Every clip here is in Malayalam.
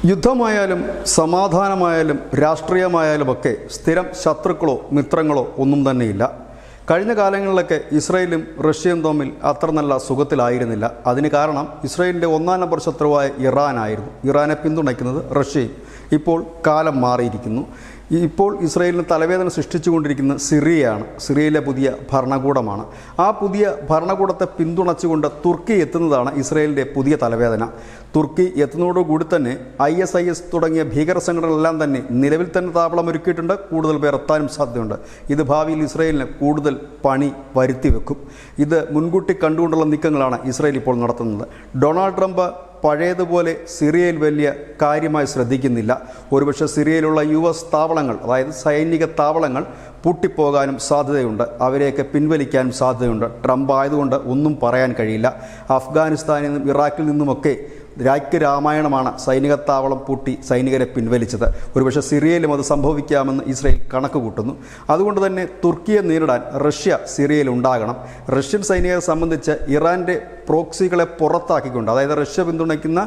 യുദ്ധമായാലും സമാധാനമായാലും രാഷ്ട്രീയമായാലുമൊക്കെ സ്ഥിരം ശത്രുക്കളോ മിത്രങ്ങളോ ഒന്നും തന്നെയില്ല. കഴിഞ്ഞ കാലങ്ങളിലൊക്കെ ഇസ്രയേലും റഷ്യയും തമ്മിൽ അത്ര നല്ല സുഖത്തിലായിരുന്നില്ല. അതിന് കാരണം ഇസ്രയേലിൻ്റെ ഒന്നാം നമ്പർ ശത്രുവായ ഇറാനായിരുന്നു. ഇറാനെ പിന്തുണയ്ക്കുന്നത് റഷ്യയും. ഇപ്പോൾ കാലം മാറിയിരിക്കുന്നു. ഇപ്പോൾ ഇസ്രയേലിന് തലവേദന സൃഷ്ടിച്ചുകൊണ്ടിരിക്കുന്ന സിറിയയാണ്. സിറിയയിലെ പുതിയ ഭരണകൂടമാണ്. ആ പുതിയ ഭരണകൂടത്തെ പിന്തുണച്ചുകൊണ്ട് തുർക്കി എത്തുന്നതാണ് ഇസ്രയേലിൻ്റെ പുതിയ തലവേദന. തുർക്കി എത്തുന്നതോടുകൂടി തന്നെ ISIS തുടങ്ങിയ ഭീകര സംഘടനകളെല്ലാം തന്നെ നിലവിൽ തന്നെ താവളമൊരുക്കിയിട്ടുണ്ട്. കൂടുതൽ പേർ എത്താനും സാധ്യതയുണ്ട്. ഇത് ഭാവിയിൽ ഇസ്രയേലിന് കൂടുതൽ പണി വരുത്തി വെക്കും. ഇത് മുൻകൂട്ടി കണ്ടുകൊണ്ടുള്ള നീക്കങ്ങളാണ് ഇസ്രയേൽ ഇപ്പോൾ നടത്തുന്നത്. ഡൊണാൾഡ് ട്രംപ് പഴയതുപോലെ സിറിയയിൽ വലിയ കാര്യമായി ശ്രദ്ധിക്കുന്നില്ല. ഒരുപക്ഷെ സിറിയയിലുള്ള US താവളങ്ങൾ, അതായത് സൈനിക താവളങ്ങൾ പൂട്ടിപ്പോകാനും സാധ്യതയുണ്ട്. അവരെയൊക്കെ പിൻവലിക്കാനും സാധ്യതയുണ്ട്. ട്രംപ് ആയതുകൊണ്ട് ഒന്നും പറയാൻ കഴിയില്ല. അഫ്ഗാനിസ്ഥാനിൽ നിന്നും ഇറാഖിൽ നിന്നുമൊക്കെ രാമായണമാണ് സൈനിക താവളം പൂട്ടി സൈനികരെ പിൻവലിച്ചത്. ഒരുപക്ഷെ സിറിയയിലും അത് സംഭവിക്കാമെന്ന് ഇസ്രയേൽ കണക്ക് കൂട്ടുന്നു. അതുകൊണ്ട് തന്നെ തുർക്കിയെ നേരിടാൻ റഷ്യ സിറിയയിൽ ഉണ്ടാകണം. റഷ്യൻ സൈനികരെ സംബന്ധിച്ച് ഇറാൻ്റെ പ്രോക്സികളെ പുറത്താക്കിക്കൊണ്ട്, അതായത് റഷ്യ പിന്തുണയ്ക്കുന്ന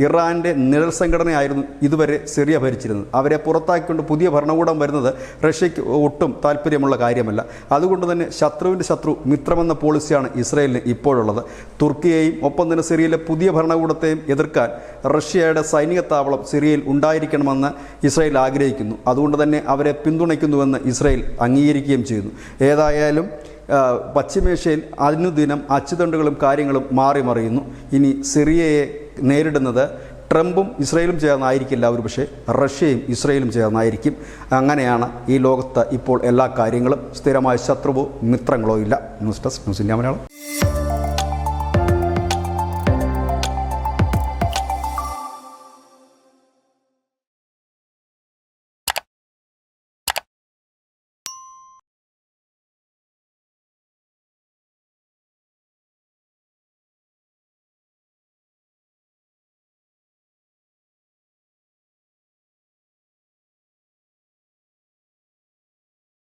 ഇറാൻ്റെ നിഴൽ സംഘടനയായിരുന്നു ഇതുവരെ സിറിയ ഭരിച്ചിരുന്നത്. അവരെ പുറത്താക്കിക്കൊണ്ട് പുതിയ ഭരണകൂടം വരുന്നത് റഷ്യയ്ക്ക് ഒട്ടും താല്പര്യമുള്ള കാര്യമല്ല. അതുകൊണ്ട് തന്നെ ശത്രുവിൻ്റെ ശത്രു മിത്രമെന്ന പോളിസിയാണ് ഇസ്രയേലിന് ഇപ്പോഴുള്ളത്. തുർക്കിയെയും ഒപ്പം തന്നെ സിറിയയിലെ പുതിയ ഭരണകൂടത്തെയും എതിർക്കാൻ റഷ്യയുടെ സൈനിക താവളം സിറിയയിൽ ഉണ്ടായിരിക്കണമെന്ന് ഇസ്രയേൽ ആഗ്രഹിക്കുന്നു. അതുകൊണ്ട് തന്നെ അവരെ പിന്തുണയ്ക്കുന്നുവെന്ന് ഇസ്രയേൽ അംഗീകരിക്കുകയും ചെയ്യുന്നു. ഏതായാലും പശ്ചിമേഷ്യയിൽ അനുദിനം അച്ചുതണ്ടുകളും കാര്യങ്ങളും മാറി മറിയുന്നു. ഇനി സിറിയയെ നേരിടുന്നത് ട്രംപും ഇസ്രയേലും ചേർന്നായിരിക്കില്ല, ഒരുപക്ഷെ റഷ്യയും ഇസ്രയേലും ചേർന്നായിരിക്കും. അങ്ങനെയാണ് ഈ ലോകത്ത് ഇപ്പോൾ എല്ലാ കാര്യങ്ങളും. സ്ഥിരമായ ശത്രുവോ മിത്രങ്ങളോ ഇല്ല. News desk news India Malayalam.